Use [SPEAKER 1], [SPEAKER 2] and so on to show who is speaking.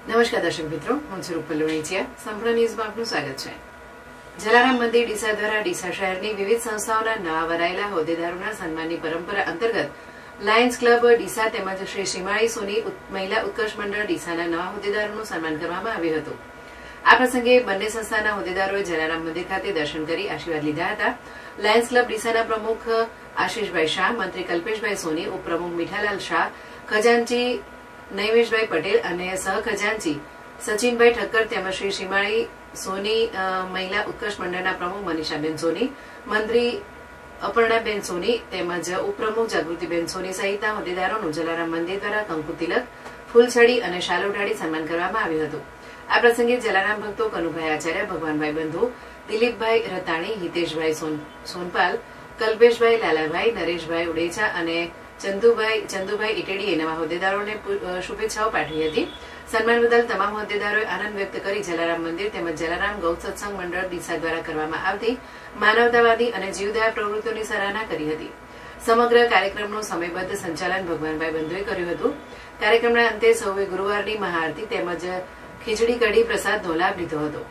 [SPEAKER 1] નમસ્કાર દર્શક મિત્રો, હું છું રૂપલ લોણીચિયા. સંપૂર્ણ ન્યૂઝમાં આપનું સ્વાગત છે. જલારામ મંદિર ડીસા દ્વારા ડીસા શહેરની વિવિધ સંસ્થાઓના નવા વરાયેલા હોદ્દેદારોના સન્માનની પરંપરા અંતર્ગત લાયન્સ ક્લબ ડીસા તેમજ શ્રી શ્રીમાળી સોની મહિલા ઉત્કર્ષ મંડળ ડીસાના નવા હોદ્દેદારોનું સન્માન કરવામાં આવ્યું હતું. આ પ્રસંગે બંને સંસ્થાના હોદ્દેદારોએ જલારામ મંદિર ખાતે દર્શન કરી આશીર્વાદ લીધા હતા. લાયન્સ ક્લબ ડીસાના પ્રમુખ આશીષભાઈ શાહ, મંત્રી કલ્પેશભાઈ સોની, ઉપપ્રમુખ મીઠાલાલ શાહ, ખજાનચી નૈવેશભાઈ પટેલ અને સહખજાનચી સચિનભાઈ ઠક્કર તેમજ શ્રી શ્રીમાળી સોની મહિલા ઉત્કર્ષ મંડળના પ્રમુખ મનીષાબેન સોની, મંત્રી અપર્ણાબેન સોની તેમજ ઉપપ્રમુખ જાગૃતિબેન સોની સહિતના હોદ્દેદારોનું જલારામ મંદિર દ્વારા કંકુ તિલક, ફૂલછડી અને શાલ ઓઢાડી સન્માન કરવામાં આવ્યું હતું. આ પ્રસંગે જલારામ ભક્તો કનુભાઈ આચાર્ય, ભગવાનભાઈ બંધુ, દિલીપભાઈ રતાણી, હિતેશભાઈ સોનપાલ, કલ્પેશભાઈ લાલાભાઈ, નરેશભાઈ ઉડેચા અને ચંદુભાઈ ઇટેડીએ નવા હોદ્દેદારોને શુભેચ્છાઓ પાઠવી હતી. સન્માન બદલ તમામ હોદ્દેદારોએ આનંદ વ્યક્ત કરી જલારામ મંદિર તેમજ જલારામ ગૌ સત્સંગ મંડળ ડીસા દ્વારા કરવામાં આવતી માનવતાવાદી અને જીવદયા પ્રવૃત્તિઓની સરાહના કરી હતી. સમગ્ર કાર્યક્રમનું સમયબદ્ધ સંચાલન ભગવાનભાઈ બંધુએ કર્યું હતું. કાર્યક્રમના અંતે સૌએ ગુરુવારની મહાઆરતી તેમજ ખીચડી કઢી પ્રસાદનો લાભ લીધો હતો.